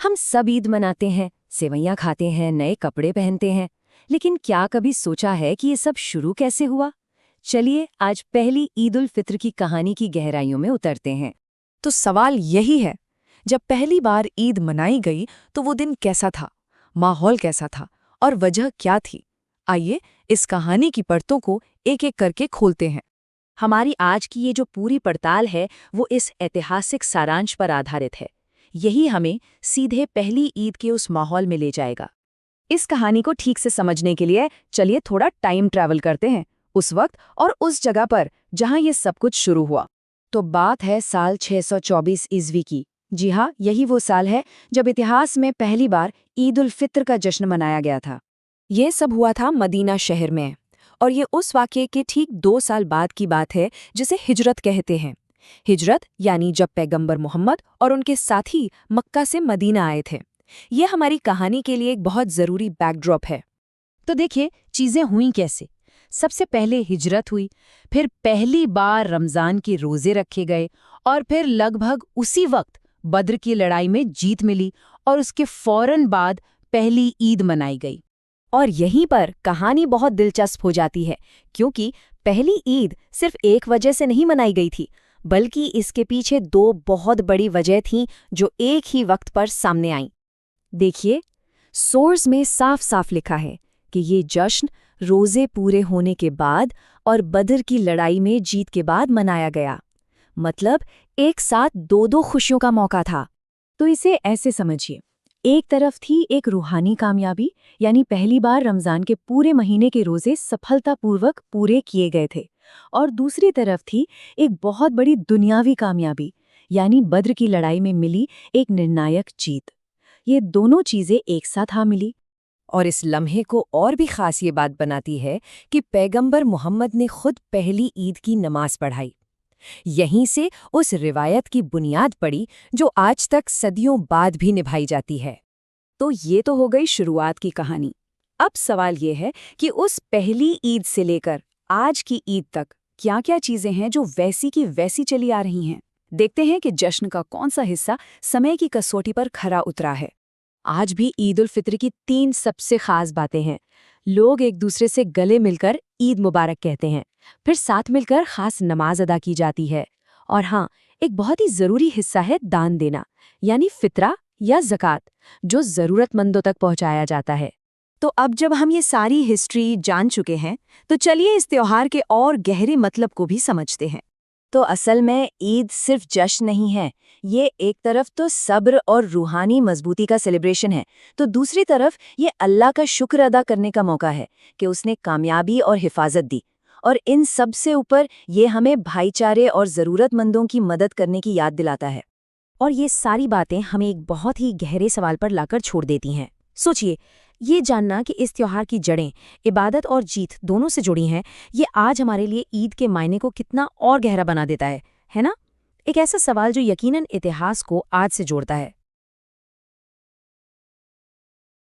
हम सब ईद मनाते हैं, सेवैयां खाते हैं, नए कपड़े पहनते हैं, लेकिन क्या कभी सोचा है कि ये सब शुरू कैसे हुआ? चलिए आज पहली ईद उल फित्र की कहानी की गहराइयों में उतरते हैं। तो सवाल यही है, जब पहली बार ईद मनाई गई तो वो दिन कैसा था, माहौल कैसा था और वजह क्या थी? आइए इस कहानी की परतों को एक एक करके खोलते हैं। हमारी आज की ये जो पूरी पड़ताल है वो इस ऐतिहासिक सारांश पर आधारित है। यही हमें सीधे पहली ईद के उस माहौल में ले जाएगा। इस कहानी को ठीक से समझने के लिए चलिए थोड़ा टाइम ट्रैवल करते हैं, उस वक्त और उस जगह पर जहां ये सब कुछ शुरू हुआ। तो बात है साल 624 ईस्वी की। जी हाँ, यही वो साल है जब इतिहास में पहली बार ईद उल फित्र का जश्न मनाया गया था। ये सब हुआ था मदीना शहर में, और ये उस वाक़ये के ठीक 2 साल बाद की बात है जिसे हिजरत कहते हैं। हिजरत यानी जब पैगंबर मोहम्मद और उनके साथी मक्का से मदीना आए थे। ये हमारी कहानी के लिए एक बहुत ज़रूरी बैकड्रॉप है। तो देखिए चीजें हुई कैसे। सबसे पहले हिजरत हुई, फिर पहली बार रमजान के रोजे रखे गए और फिर लगभग उसी वक्त बद्र की लड़ाई में जीत मिली और उसके फौरन बाद पहली ईद मनाई गई। और यहीं पर कहानी बहुत दिलचस्प हो जाती है, क्योंकि पहली ईद सिर्फ एक वजह से नहीं मनाई गई थी, बल्कि इसके पीछे 2 बहुत बड़ी वजह थीं जो एक ही वक्त पर सामने आईं। देखिए, सोर्स में साफ साफ लिखा है कि ये जश्न रोजे पूरे होने के बाद और बद्र की लड़ाई में जीत के बाद मनाया गया। मतलब एक साथ 2-2 खुशियों का मौका था। तो इसे ऐसे समझिए, एक तरफ थी एक रूहानी कामयाबी, यानी पहली बार रमजान के पूरे महीने के रोजे सफलतापूर्वक पूरे किए गए थे, और दूसरी तरफ थी एक बहुत बड़ी दुनियावी कामयाबी, यानी बद्र की लड़ाई में मिली एक निर्णायक जीत। ये दोनों चीजें एक साथ आ मिली। और इस लम्हे को और भी खास ये बात बनाती है कि पैगंबर मोहम्मद ने खुद पहली ईद की नमाज पढ़ाई। यहीं से उस रिवायत की बुनियाद पड़ी जो आज तक सदियों बाद भी निभाई जाती है। तो ये तो हो गई शुरुआत की कहानी। अब सवाल ये है कि उस पहली ईद से लेकर आज की ईद तक क्या-क्या चीजें हैं जो वैसी की वैसी चली आ रही हैं। देखते हैं कि जश्न का कौन सा हिस्सा समय की कसौटी पर खरा उतरा है। आज भी ईद उल फित्र की 3 सबसे खास बातें हैं। लोग एक दूसरे से गले मिलकर ईद मुबारक कहते हैं, फिर साथ मिलकर खास नमाज अदा की जाती है, और हाँ, एक बहुत ही जरूरी हिस्सा है दान देना, यानी फितरा या ज़कात, जो ज़रूरतमंदों तक पहुंचाया जाता है। तो अब जब हम ये सारी हिस्ट्री जान चुके हैं, तो चलिए इस त्योहार के और गहरे मतलब को भी समझते हैं। तो असल में ईद सिर्फ जश्न नहीं है, ये एक तरफ तो सब्र और रूहानी मजबूती का सेलिब्रेशन है, तो दूसरी तरफ ये अल्लाह का शुक्र अदा करने का मौका है कि उसने कामयाबी और हिफाजत दी। और इन सब से ऊपर ये हमें भाईचारे और ज़रूरतमंदों की मदद करने की याद दिलाता है। और ये सारी बातें हमें एक बहुत ही गहरे सवाल पर लाकर छोड़ देती हैं। सोचिए, ये जानना कि इस त्योहार की जड़ें इबादत और जीत दोनों से जुड़ी हैं, ये आज हमारे लिए ईद के मायने को कितना और गहरा बना देता है ना? एक ऐसा सवाल जो यकीनन इतिहास को आज से जोड़ता है।